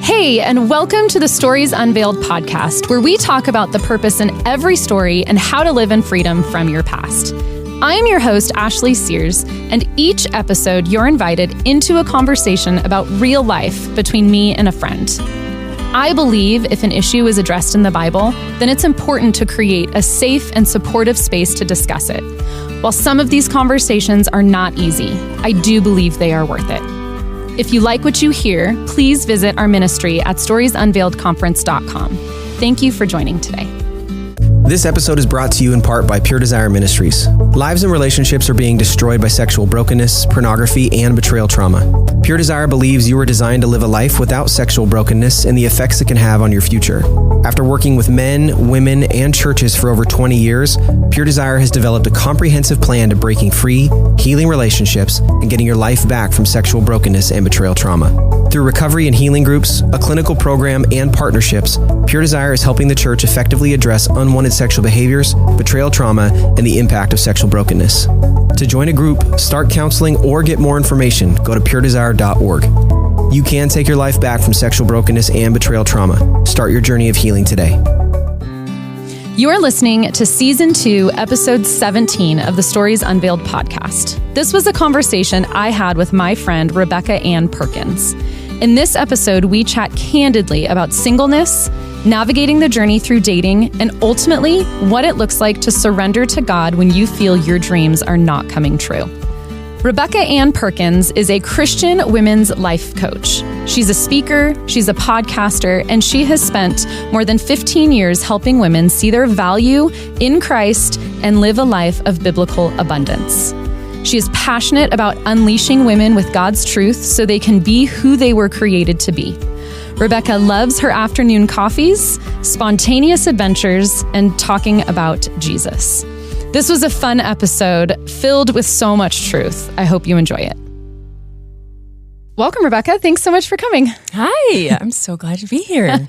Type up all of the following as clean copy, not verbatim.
Hey, and welcome to the Stories Unveiled podcast, where we talk about the purpose in every story and how to live in freedom from your past. I'm your host, Ashley Sears, and each episode you're invited into a conversation about real life between me and a friend. I believe if an issue is addressed in the Bible, then it's important to create a safe and supportive space to discuss it. While some of these conversations are not easy, I do believe they are worth it. If you like what you hear, please visit our ministry at storiesunveiledconference.com. Thank you for joining today. This episode is brought to you in part by Pure Desire Ministries. Lives and relationships are being destroyed by sexual brokenness, pornography, and betrayal trauma. Pure Desire believes you were designed to live a life without sexual brokenness and the effects it can have on your future. After working with men, women, and churches for over 20 years, Pure Desire has developed a comprehensive plan to breaking free, healing relationships, and getting your life back from sexual brokenness and betrayal trauma. Through recovery and healing groups, a clinical program, and partnerships, Pure Desire is helping the church effectively address unwanted sexual behaviors, betrayal trauma, and the impact of sexual brokenness. To join a group, start counseling, or get more information, go to puredesire.org. You can take your life back from sexual brokenness and betrayal trauma. Start your journey of healing today. You are listening to Season 2, Episode 17 of the Stories Unveiled podcast. This was a conversation I had with my friend, Rebekah Anne Perkins. In this episode, we chat candidly about singleness, navigating the journey through dating, and ultimately, what it looks like to surrender to God when you feel your dreams are not coming true. Rebekah Anne Perkins is a Christian women's life coach. She's a speaker, she's a podcaster, and she has spent more than 15 years helping women see their value in Christ and live a life of biblical abundance. She is passionate about unleashing women with God's truth so they can be who they were created to be. Rebekah loves her afternoon coffees, spontaneous adventures, and talking about Jesus. This was a fun episode filled with so much truth. I hope you enjoy it. Welcome, Rebekah. Thanks so much for coming. Hi, I'm so glad to be here.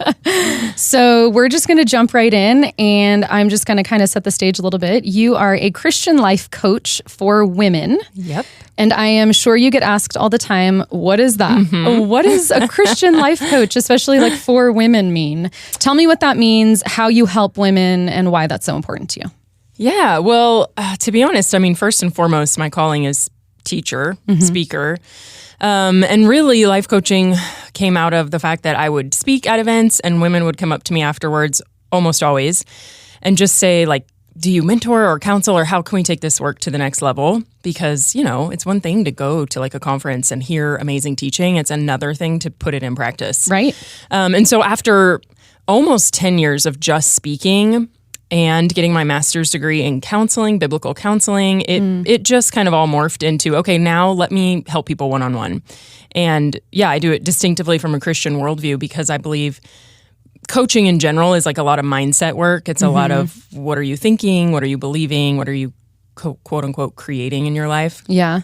So we're just going to jump right in, and I'm just going to kind of set the stage a little bit. You are a Christian life coach for women. Yep. And I am sure you get asked all the time, what is that? Mm-hmm. What is a Christian life coach, especially like for women, mean? Tell me what that means, how you help women, and why that's so important to you. Yeah, well, to be honest, I mean, first and foremost, my calling is teacher, speaker. And really, life coaching came out of the fact that I would speak at events and women would come up to me afterwards, almost always, and just say, like, do you mentor or counsel, or how can we take this work to the next level? Because, you know, it's one thing to go to like a conference and hear amazing teaching. It's another thing to put it in practice. Right. And so after almost 10 years of just speaking and getting my master's degree in counseling, biblical counseling, it just kind of all morphed into, okay, now let me help people one-on-one. And yeah, I do it distinctively from a Christian worldview because I believe coaching in general is like a lot of mindset work. It's a lot of what are you thinking? What are you believing? What are you quote unquote creating in your life? Yeah.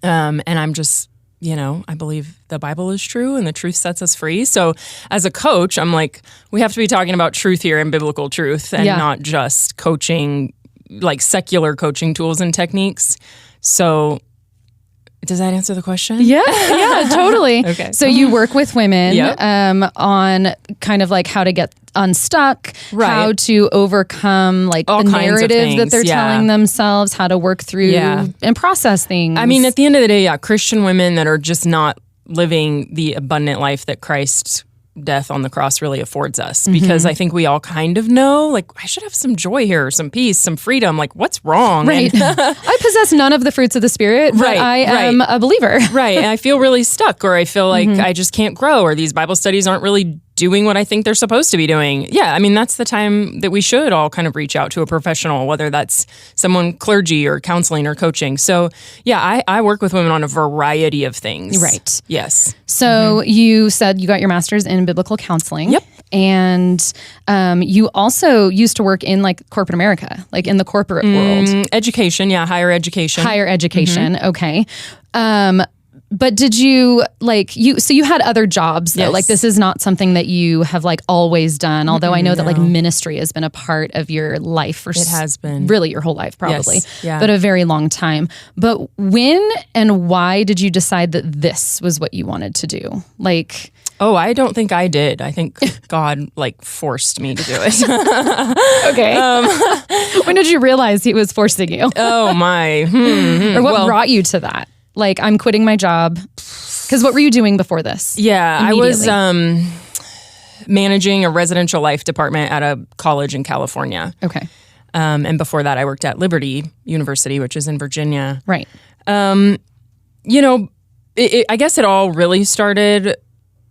And I'm just, you know, I believe the Bible is true and the truth sets us free. So as a coach, I'm like, we have to be talking about truth here and biblical truth and not just coaching, like secular coaching tools and techniques. So does that answer the question? Yeah, totally. Okay. So you work with women on kind of like how to get unstuck, how to overcome like all the narrative that they're telling themselves, how to work through and process things. I mean, at the end of the day, Christian women that are just not living the abundant life that Christ's death on the cross really affords us, because I think we all kind of know, like, I should have some joy here, some peace, some freedom. Like, what's wrong? Right. I possess none of the fruits of the Spirit, but I am a believer. Right. And I feel really stuck, or I feel like I just can't grow, or these Bible studies aren't really doing what I think they're supposed to be doing. Yeah, I mean, that's the time that we should all kind of reach out to a professional, whether that's someone clergy or counseling or coaching. So yeah, I work with women on a variety of things. Right. Yes. So you said you got your master's in biblical counseling. Yep. And you also used to work in like corporate America, like in the corporate world. Education, higher education. Higher education, okay. But did you so you had other jobs though? Yes. Like this is not something that you have like always done, although I know that like ministry has been a part of your life for it has been really your whole life probably, yes. But a very long time. But when and why did you decide that this was what you wanted to do? Like, Oh, I don't think I did. I think God forced me to do it. Okay. When did you realize he was forcing you? Oh my. Or what brought you to that? I'm quitting my job. Because what were you doing before this? Yeah, I was managing a residential life department at a college in California. Okay. And before that, I worked at Liberty University, which is in Virginia. Right. I guess it all really started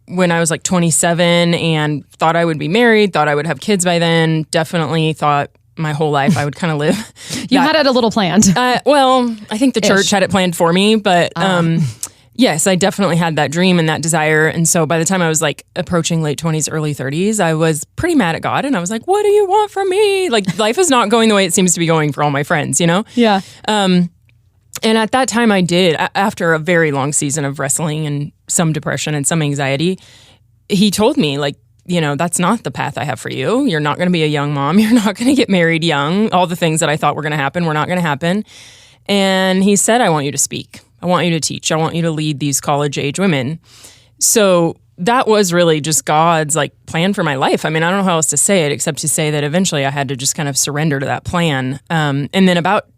when I was 27 and thought I would be married, thought I would have kids by then, definitely thought my whole life I would kind of live. You had it a little planned. Well, I think the church had it planned for me, but yes, I definitely had that dream and that desire. And so by the time I was approaching late 20s, early 30s, I was pretty mad at God. And I was like, what do you want from me? Life is not going the way it seems to be going for all my friends, Yeah. And at that time I did, after a very long season of wrestling and some depression and some anxiety, he told me that's not the path I have for you. You're not going to be a young mom. You're not going to get married young. All the things that I thought were going to happen were not going to happen. And he said, I want you to speak. I want you to teach. I want you to lead these college-age women. So that was really just God's plan for my life. I mean, I don't know how else to say it except to say that eventually I had to just kind of surrender to that plan. And then about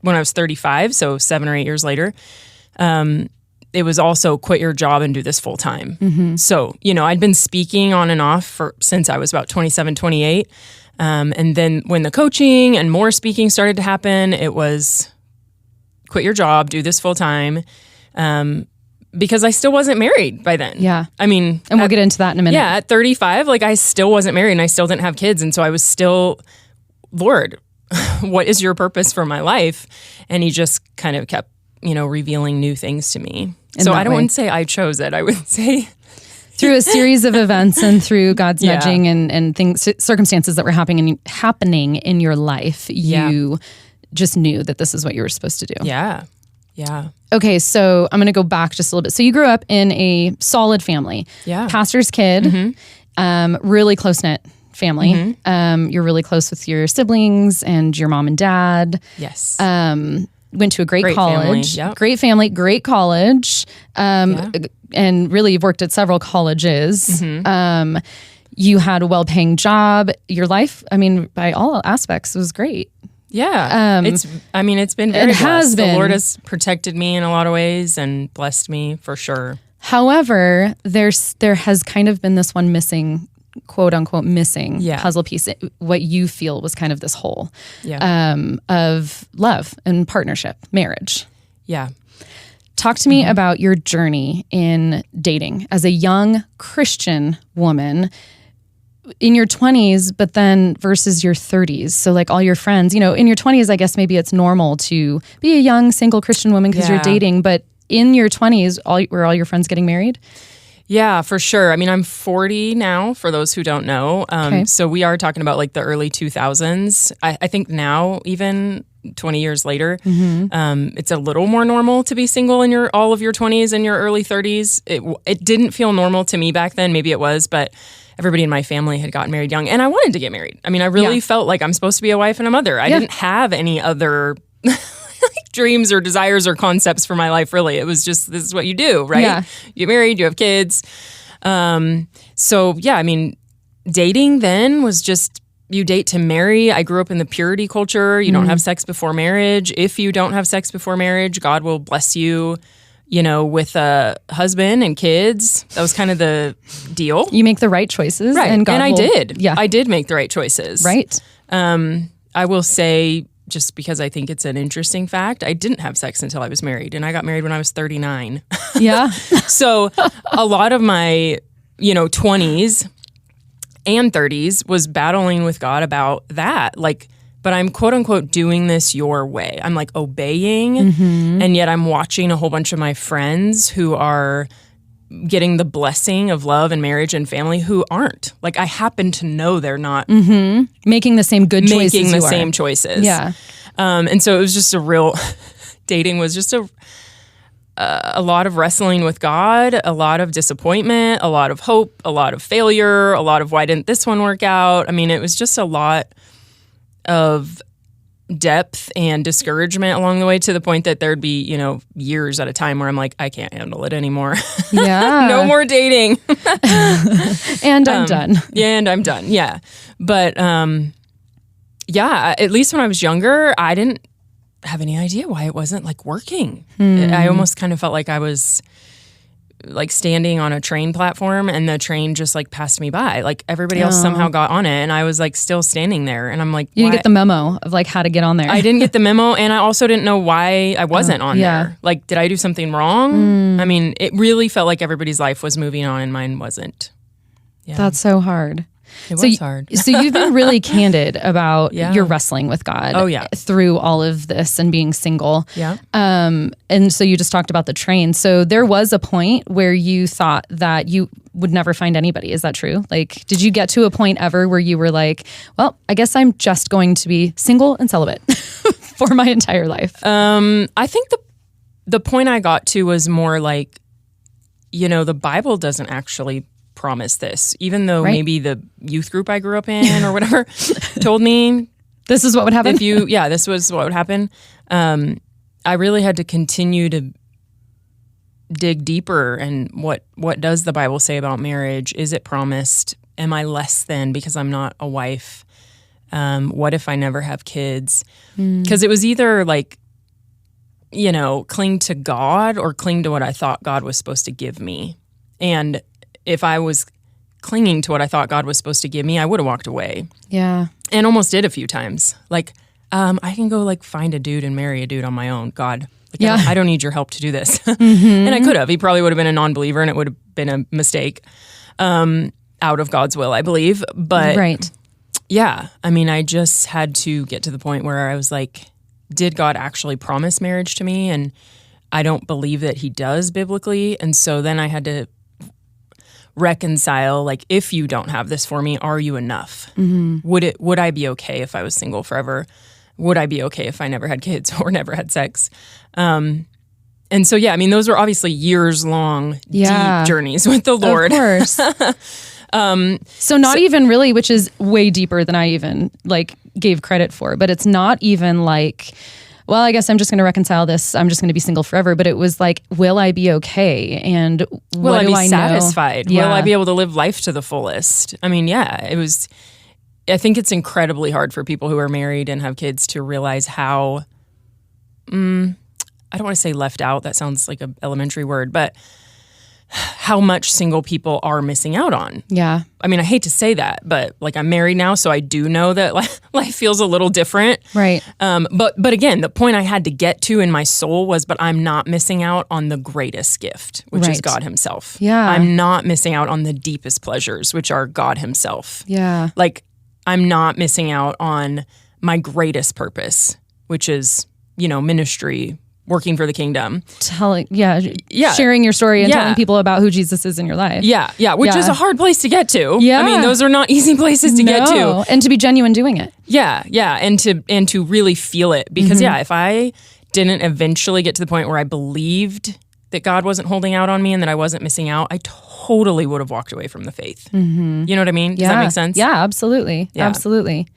when I was 35, so 7 or 8 years later, it was also quit your job and do this full time. Mm-hmm. So, I'd been speaking on and off since I was about 27, 28. And then when the coaching and more speaking started to happen, it was quit your job, do this full time. Because I still wasn't married by then. Yeah. I mean. And we'll get into that in a minute. Yeah. At 35, I still wasn't married and I still didn't have kids. And so I was still, Lord, what is your purpose for my life? And he just kind of kept, revealing new things to me. So I wouldn't say I chose it. I would say through a series of events and through God's nudging and things, circumstances that were happening in your life, you just knew that this is what you were supposed to do. Yeah. Yeah. Okay, so I'm going to go back just a little bit. So you grew up in a solid family. Yeah. Pastor's kid, really close-knit family. Mm-hmm. You're really close with your siblings and your mom and dad. Yes. Went to a great college. Family. Yep. Great family, great college. And really you've worked at several colleges. Mm-hmm. You had a well-paying job. Your life, by all aspects, was great. Yeah. It's been very blessed. The Lord has protected me in a lot of ways and blessed me for sure. However, there has kind of been this one missing, quote unquote, puzzle piece. What you feel was kind of this whole of love and partnership, marriage. Yeah. Talk to me about your journey in dating as a young Christian woman in your 20s, but then versus your 30s. So all your friends, in your 20s, I guess maybe it's normal to be a young single Christian woman because you're dating. But in your 20s, were all your friends getting married? Yeah, for sure. I'm 40 now, for those who don't know. So we are talking about the early 2000s. I think now, even 20 years later, it's a little more normal to be single in all of your 20s and your early 30s. It didn't feel normal to me back then. Maybe it was, but everybody in my family had gotten married young, and I wanted to get married. I really felt like I'm supposed to be a wife and a mother. I didn't have any other dreams or desires or concepts for my life, really. It was just, this is what you do, right? Yeah. You get married, you have kids. Dating then was just, you date to marry. I grew up in the purity culture. You don't have sex before marriage. If you don't have sex before marriage, God will bless you, with a husband and kids. That was kind of the deal. You make the right choices. Right. And I did. Yeah. I did make the right choices. Right. I will say, just because I think it's an interesting fact, I didn't have sex until I was married, and I got married when I was 39. Yeah. So a lot of my, 20s and 30s was battling with God about that. But I'm quote unquote doing this your way. I'm obeying, and yet I'm watching a whole bunch of my friends who are getting the blessing of love and marriage and family who aren't. I happen to know they're not making the same good choices. Making the same choices. Yeah. And so it was just dating was just a lot of wrestling with God, a lot of disappointment, a lot of hope, a lot of failure, a lot of why didn't this one work out? It was just a lot of depth and discouragement along the way, to the point that there'd be, years at a time where I'm like, I can't handle it anymore. Yeah. No more dating. And I'm done. Yeah, and I'm done. Yeah. But at least when I was younger, I didn't have any idea why it wasn't like working. I almost kind of felt like I was like standing on a train platform and the train just like passed me by. Like everybody else somehow got on it and I was like still standing there, and I'm like, you didn't get the memo of like how to get on there. I didn't get the memo, and I also didn't know why I wasn't on there. Like, did I do something wrong? I mean, it really felt like everybody's life was moving on and mine wasn't. Yeah. That's so hard. It was hard. So you've been really candid about your wrestling with God. Oh, yeah. Through all of this and being single. Yeah. And so you just talked about the train. So there was a point where you thought that you would never find anybody. Is that true? Like, did you get to a point ever where you were like, well, I guess I'm just going to be single and celibate for my entire life? I think the point I got to was more like, the Bible doesn't actually promise this, even though maybe the youth group I grew up in or whatever told me this is what would happen. This was what would happen. I really had to continue to dig deeper. And what does the Bible say about marriage? Is it promised? Am I less than because I'm not a wife? What if I never have kids? Because it was either like, cling to God or cling to what I thought God was supposed to give me. And if I was clinging to what I thought God was supposed to give me, I would have walked away. Yeah. And almost did a few times. Like, I can go like find a dude and marry a dude on my own. God, like, I don't need your help to do this. And I could have. He probably would have been a non-believer and it would have been a mistake out of God's will, I believe. But yeah, I mean, I just had to get to the point where I was like, did God actually promise marriage to me? And I don't believe that he does biblically. And so then I had to reconcile, like, if you don't have this for me, are you enough? Would I be okay if I was single forever? Would I be okay if I never had kids or never had sex? And so, I mean, those were obviously years long, deep journeys with the Lord. Of course. So not even really, which is way deeper than I even like gave credit for, but it's not even like, well, I guess I'm just going to reconcile this. I'm just going to be single forever. But it was like, will I be okay? And will I be satisfied? Yeah. Will I be able to live life to the fullest? I mean, it was, I think it's incredibly hard for people who are married and have kids to realize how, I don't want to say left out. That sounds like an elementary word, but how much single people are missing out on. Yeah. I mean, I hate to say that, but like I'm married now, so I do know that life feels a little different. Right. But again, the point I had to get to in my soul was, but I'm not missing out on the greatest gift, which is God himself. Yeah. I'm not missing out on the deepest pleasures, which are God himself. Yeah. Like, I'm not missing out on my greatest purpose, which is, ministry, working for the kingdom. Sharing your story and telling people about who Jesus is in your life. Which is a hard place to get to. Yeah. I mean, those are not easy places to get to. And to be genuine doing it. And to really feel it. Because if I didn't eventually get to the point where I believed that God wasn't holding out on me and that I wasn't missing out, I totally would have walked away from the faith. You know what I mean? Does that make sense? Yeah, absolutely. Yeah. Absolutely.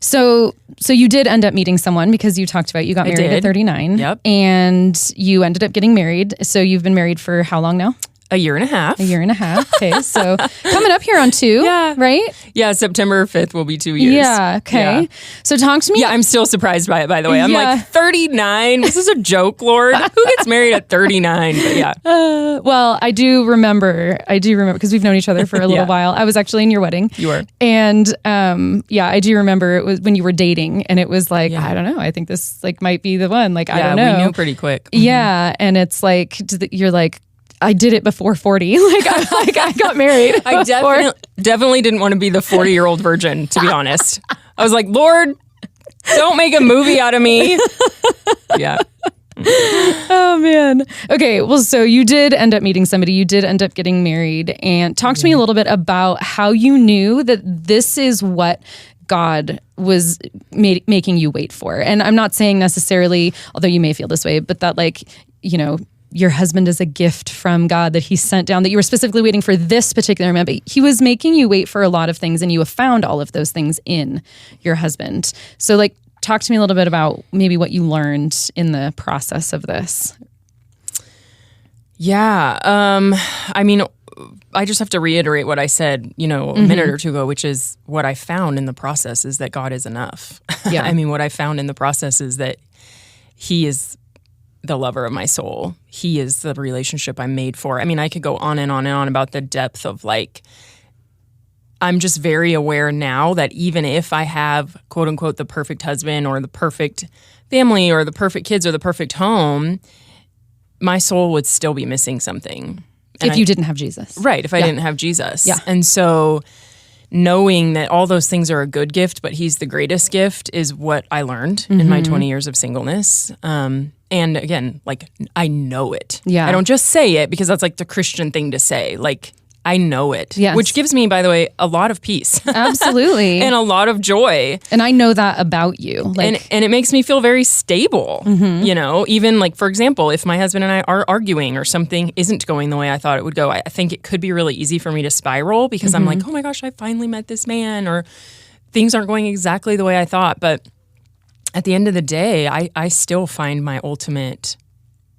So you did end up meeting someone because you talked about you got married at 39. Yep. And you ended up getting married. So you've been married for how long now? A year and a half. Okay. So coming up here on 2, right? Yeah, September 5th will be 2 years. Yeah, okay. Yeah. So talk to me. Yeah, I'm still surprised by it, by the way. I'm like, 39? Was this a joke, Lord? Who gets married at 39? But well, I do remember because we've known each other for a little while. I was actually in your wedding. You were. And I do remember it was when you were dating and it was like, I don't know, I think this like might be the one. Like, I don't know. Yeah, we knew pretty quick. Yeah. And it's like, you're like, I did it before 40. I got married. I definitely didn't want to be the 40-year-old virgin, to be honest. I was like, Lord, don't make a movie out of me. Yeah. Oh, man. Okay. Well, so you did end up meeting somebody. You did end up getting married. And talk to me a little bit about how you knew that this is what God was making you wait for. And I'm not saying necessarily, although you may feel this way, but that your husband is a gift from God that he sent down, that you were specifically waiting for this particular man, but he was making you wait for a lot of things and you have found all of those things in your husband. So talk to me a little bit about maybe what you learned in the process of this. Yeah. I mean, I just have to reiterate what I said, a minute or two ago, which is what I found in the process is that God is enough. Yeah. I mean, what I found in the process is that He is the lover of my soul. He is the relationship I'm made for. I mean, I could go on and on and on about the depth of I'm just very aware now that even if I have, quote unquote, the perfect husband or the perfect family or the perfect kids or the perfect home, my soul would still be missing something. If you didn't have Jesus. Right, if I didn't have Jesus. Yeah. And so knowing that all those things are a good gift, but He's the greatest gift is what I learned in my 20 years of singleness. And again, I know it. Yeah. I don't just say it because that's the Christian thing to say. I know it, yes. which gives me, by the way, a lot of peace. Absolutely. And a lot of joy. And I know that about you. And it makes me feel very stable, even for example, if my husband and I are arguing or something isn't going the way I thought it would go, I think it could be really easy for me to spiral because I'm like, oh my gosh, I finally met this man, or things aren't going exactly the way I thought. But at the end of the day, I still find my ultimate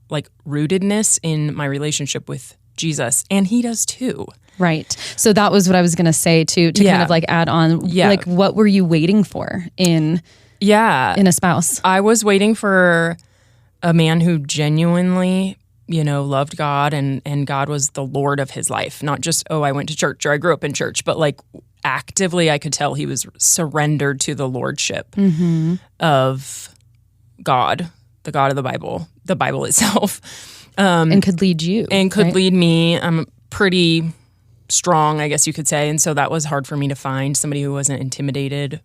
rootedness in my relationship with Jesus, and He does too. Right. So that was what I was going to say too, to kind of add on, what were you waiting for in a spouse? I was waiting for a man who genuinely, loved God and God was the Lord of his life. Not just, I went to church or I grew up in church, but actively I could tell he was surrendered to the lordship of God, the God of the Bible itself. And could lead you. And could lead me. I'm pretty strong, I guess you could say. And so that was hard for me to find, somebody who wasn't intimidated.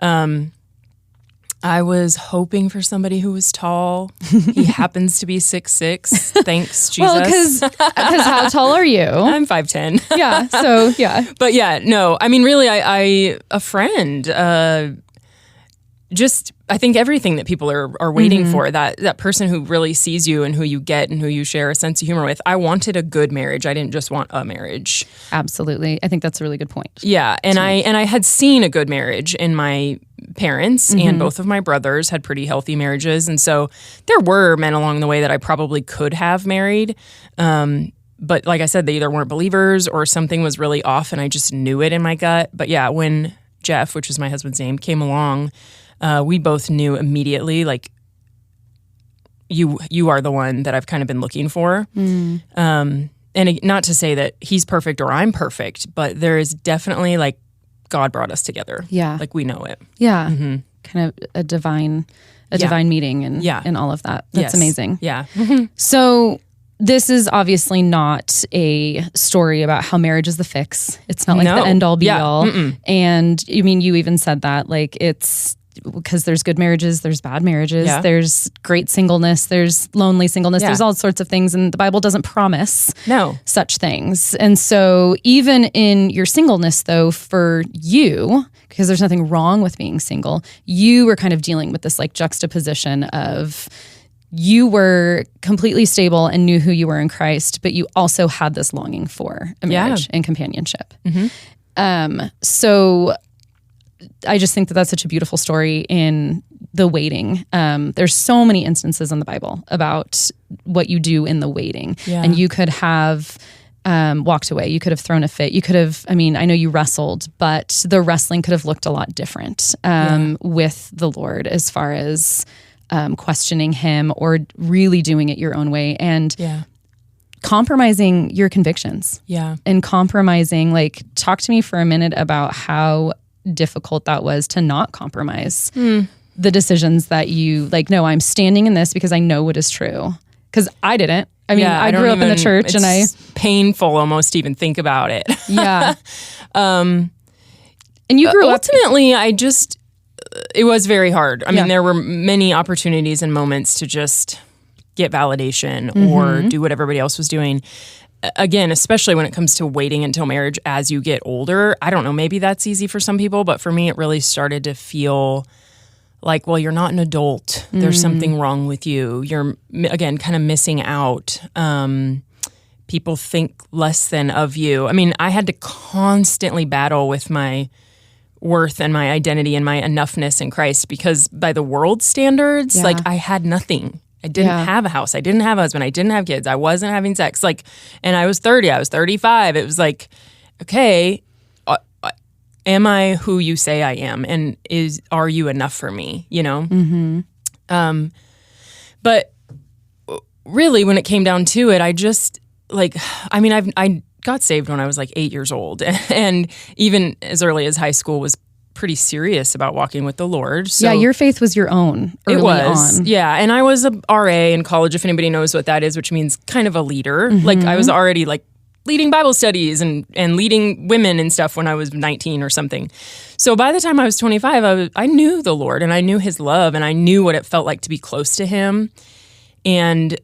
I was hoping for somebody who was tall. He happens to be 6'6". Thanks, Jesus. Well, because how tall are you? I'm 5'10". Yeah, so yeah. But yeah, no, I mean, really, I a friend, just I think everything that people are waiting for, that person who really sees you and who you get and who you share a sense of humor with. I wanted a good marriage. I didn't just want a marriage. Absolutely. I think that's a really good point. Yeah, and I had seen a good marriage in my parents, and both of my brothers had pretty healthy marriages, and so there were men along the way that I probably could have married. But like I said, they either weren't believers or something was really off, and I just knew it in my gut. But yeah, when Jeff, which is my husband's name, came along, we both knew immediately, you are the one that I've kind of been looking for. And not to say that he's perfect or I'm perfect, but there is definitely God brought us together. Yeah. We know it. Yeah. Kind of a divine meeting and all of that. That's amazing. Yeah. So this is obviously not a story about how marriage is the fix. It's not the end all be all. And I mean, you even said that it's because there's good marriages, there's bad marriages, there's great singleness, there's lonely singleness, there's all sorts of things, and the Bible doesn't promise such things. And so even in your singleness, though, for you, because there's nothing wrong with being single, you were kind of dealing with this juxtaposition of you were completely stable and knew who you were in Christ, but you also had this longing for a marriage and companionship. So I just think that that's such a beautiful story in the waiting. There's so many instances in the Bible about what you do in the waiting. And you could have walked away. You could have thrown a fit. You could have, I know you wrestled, but the wrestling could have looked a lot different with the Lord as far as questioning Him or really doing it your own way. And compromising your convictions. And compromising, talk to me for a minute about how difficult that was to not compromise the decisions that you no, I'm standing in this because I know what is true. Because I didn't. I grew up in the church, and it's painful almost to even think about it. And you grew up. Ultimately, it was very hard. There were many opportunities and moments to just get validation or do what everybody else was doing. Again, especially when it comes to waiting until marriage as you get older. I don't know, maybe that's easy for some people, but for me, it really started to feel well, you're not an adult. There's something wrong with you. You're, again, kind of missing out. People think less than of you. I had to constantly battle with my worth and my identity and my enoughness in Christ, because by the world standards, like I had nothing. I didn't have a house. I didn't have a husband. I didn't have kids. I wasn't having sex. Like, and I was 30. I was 35. It was like, okay, am I who you say I am? And are you enough for me? You know? Mm-hmm. But really, when it came down to it, I just I got saved when I was like 8 years old, and even as early as high school was pretty serious about walking with the Lord. So your faith was your own early on. Yeah, and I was a RA in college, if anybody knows what that is, which means kind of a leader. Mm-hmm. Like I was already like leading Bible studies and leading women and stuff when I was 19 or something. So by the time I was 25, I knew the Lord, and I knew his love, and I knew what it felt like to be close to him and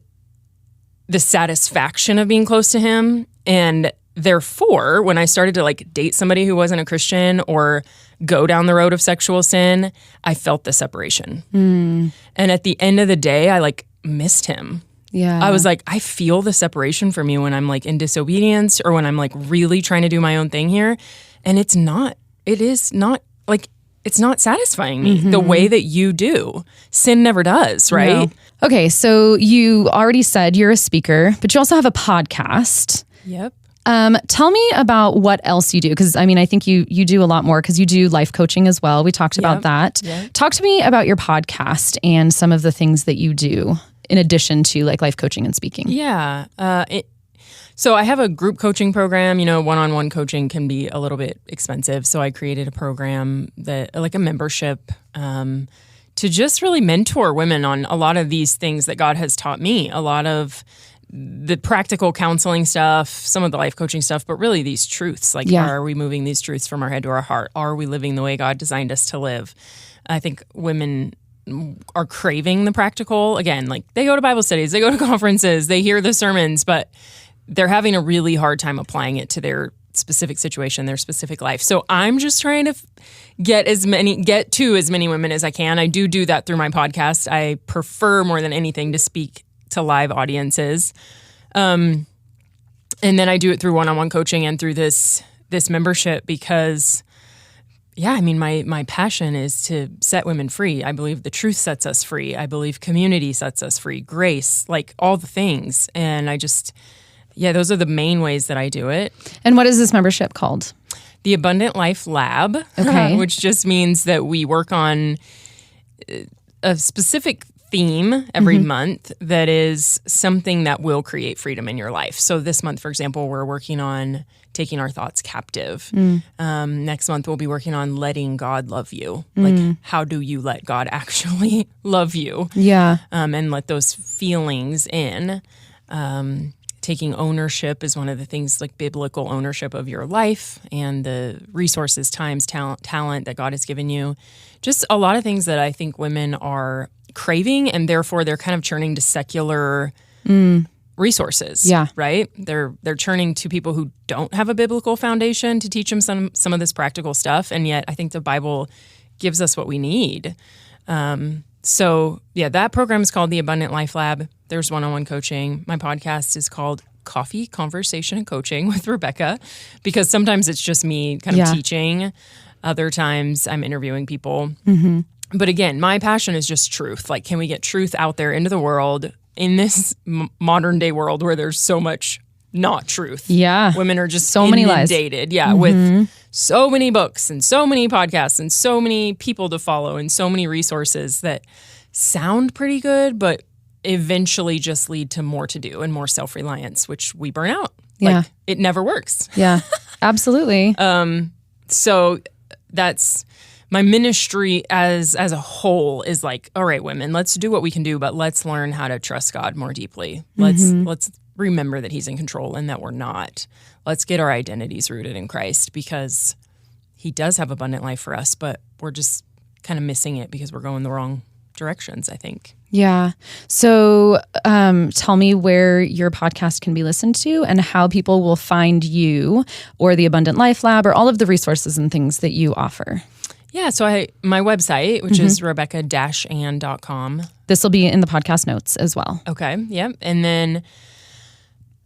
the satisfaction of being close to him. And therefore, when I started to like date somebody who wasn't a Christian or go down the road of sexual sin, I felt the separation. Mm. And at the end of the day, I like missed him. Yeah. I was like, I feel the separation from you when I'm like in disobedience or when I'm like really trying to do my own thing here. And it's not satisfying me the way that you do. Sin never does, right? No. Okay, so you already said you're a speaker, but you also have a podcast. Yep. Tell me about what else you do, because I mean, I think you do a lot more, because you do life coaching as well. We talked about that. Yep. Talk to me about your podcast and some of the things that you do in addition to like life coaching and speaking. Yeah. So I have a group coaching program. You know, one-on-one coaching can be a little bit expensive. So I created a program that, like a membership, to just really mentor women on a lot of these things that God has taught me, a lot of the practical counseling stuff, some of the life coaching stuff, but really these truths. Like, are we moving these truths from our head to our heart? Are we living the way God designed us to live? I think women are craving the practical. Again, like they go to Bible studies, they go to conferences, they hear the sermons, but they're having a really hard time applying it to their specific situation, their specific life. So I'm just trying to get to as many women as I can. I do that through my podcast. I prefer more than anything to speak to live audiences. And then I do it through one-on-one coaching and through this membership because, I mean, my passion is to set women free. I believe the truth sets us free. I believe community sets us free, grace, like all the things. And I just, those are the main ways that I do it. And what is this membership called? The Abundant Life Lab, which just means that we work on a specific theme every month that is something that will create freedom in your life. So this month, for example, we're working on taking our thoughts captive. Next month, we'll be working on letting God love you. Like, how do you let God actually love you? Yeah. And let those feelings in. Taking ownership is one of the things, like biblical ownership of your life and the resources, times, talent that God has given you. Just a lot of things that I think women are craving, and therefore they're kind of churning to secular resources. Yeah. Right? They're churning to people who don't have a biblical foundation to teach them some of this practical stuff. And yet I think the Bible gives us what we need. So that program is called the Abundant Life Lab. There's one-on-one coaching. My podcast is called Coffee, Conversation, and Coaching with Rebekah, because sometimes it's just me kind of teaching. Other times I'm interviewing people. Mm-hmm. But again, my passion is just truth. Like, can we get truth out there into the world in this modern day world where there's so much not truth? Yeah. Women are just so many lies. With so many books and so many podcasts and so many people to follow and so many resources that sound pretty good, but eventually just lead to more to do and more self-reliance, which we burn out. Yeah. Like, it never works. Yeah, absolutely. So that's my ministry as a whole is like, all right, women, let's do what we can do, but let's learn how to trust God more deeply. Let's remember that he's in control and that we're not. Let's get our identities rooted in Christ, because he does have abundant life for us, but we're just kind of missing it because we're going the wrong directions, I think. Yeah. So tell me where your podcast can be listened to and how people will find you or the Abundant Life Lab or all of the resources and things that you offer. Yeah. So my website, which is Rebekah-Anne.com. This will be in the podcast notes as well. Okay. Yep. And then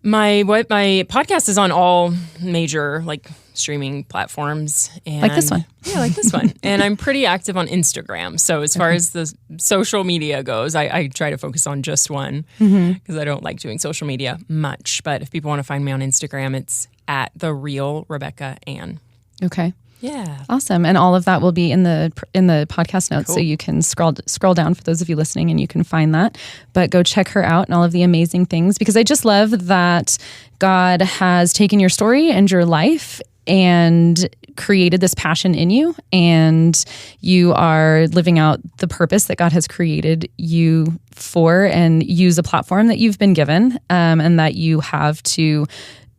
My podcast is on all major streaming platforms, and Like this one. Yeah, like this one. And I'm pretty active on Instagram. So as far as the social media goes, I try to focus on just one because I don't like doing social media much. But if people want to find me on Instagram, it's at the real Rebekah Anne. Okay. Yeah. Awesome. And all of that will be in the podcast notes. Cool. So you can scroll down for those of you listening and you can find that. But go check her out and all of the amazing things, because I just love that God has taken your story and your life and created this passion in you, and you are living out the purpose that God has created you for, and use a platform that you've been given, and that you have to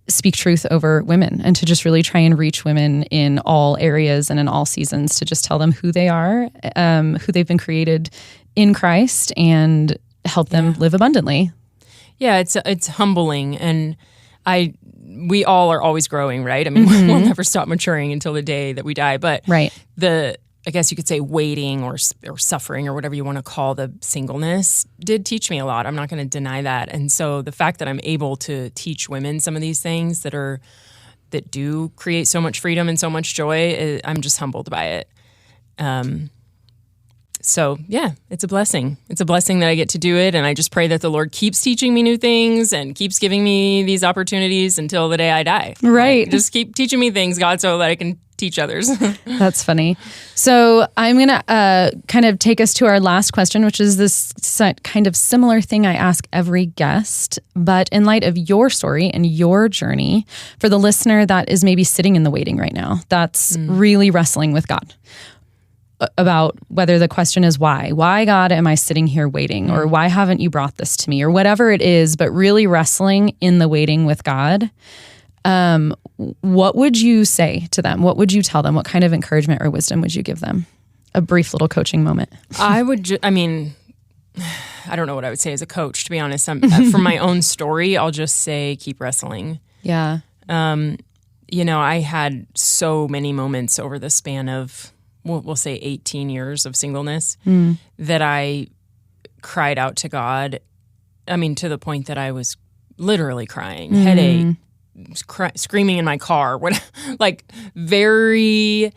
speak truth over women and to just really try and reach women in all areas and in all seasons, to just tell them who they are, who they've been created in Christ, and help them live abundantly. Yeah, it's humbling, and we all are always growing, right? I mean, we'll never stop maturing until the day that we die. But I guess you could say waiting or suffering or whatever you want to call the singleness did teach me a lot. I'm not going to deny that. And so the fact that I'm able to teach women some of these things that do create so much freedom and so much joy, I'm just humbled by it. So yeah, it's a blessing. It's a blessing that I get to do it. And I just pray that the Lord keeps teaching me new things and keeps giving me these opportunities until the day I die. Right. Just keep teaching me things, God, so that I can teach others. That's funny. So I'm going to kind of take us to our last question, which is this kind of similar thing I ask every guest, but in light of your story and your journey, for the listener that is maybe sitting in the waiting right now, that's really wrestling with God about whether the question is why God am I sitting here waiting, or why haven't you brought this to me, or whatever it is, but really wrestling in the waiting with God. What would you say to them? What would you tell them? What kind of encouragement or wisdom would you give them? A brief little coaching moment. I don't know what I would say as a coach, to be honest. From my own story, I'll just say keep wrestling. Yeah. I had so many moments over the span of, we'll say 18 years of singleness, that I cried out to God. I mean, to the point that I was literally crying, headache, screaming in my car, very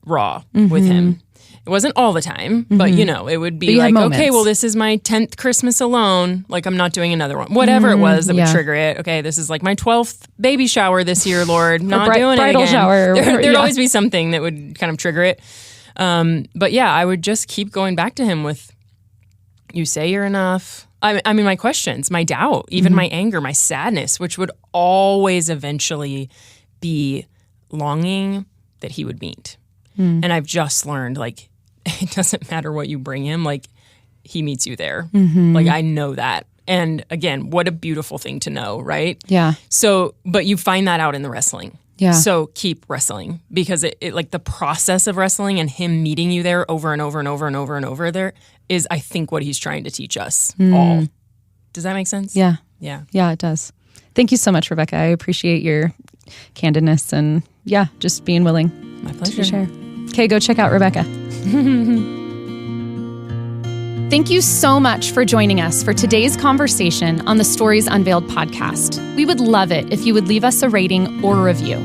raw with him. It wasn't all the time, but it would be like, okay, well, this is my 10th Christmas alone. I'm not doing another one. Whatever it was that would trigger it. Okay, this is my 12th baby shower this year, Lord. Not doing it again. Bridal shower. There'd always be something that would kind of trigger it. But yeah, I would just keep going back to him with, you say you're enough. I mean, my questions, my doubt, even my anger, my sadness, which would always eventually be longing that he would meet. And I've just learned, it doesn't matter what you bring him, he meets you there. I know that. And again, what a beautiful thing to know, right? Yeah. So, but you find that out in the wrestling. Yeah. So keep wrestling, because it the process of wrestling and him meeting you there over and over and over and over and over there is, I think, what he's trying to teach us all. Does that make sense? Yeah. Yeah. Yeah, it does. Thank you so much, Rebekah. I appreciate your candidness and just being willing. My pleasure. To share. Okay, go check out Rebekah. Thank you so much for joining us for today's conversation on the Stories Unveiled podcast. We would love it if you would leave us a rating or a review.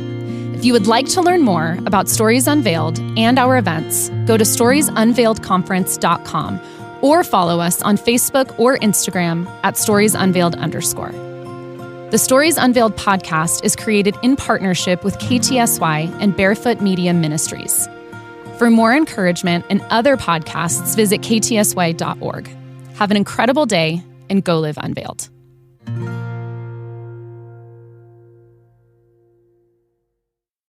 If you would like to learn more about Stories Unveiled and our events, go to storiesunveiledconference.com or follow us on Facebook or Instagram at storiesunveiled_. The Stories Unveiled podcast is created in partnership with KTSY and Barefoot Media Ministries. For more encouragement and other podcasts, visit ktsy.org. Have an incredible day and go live unveiled.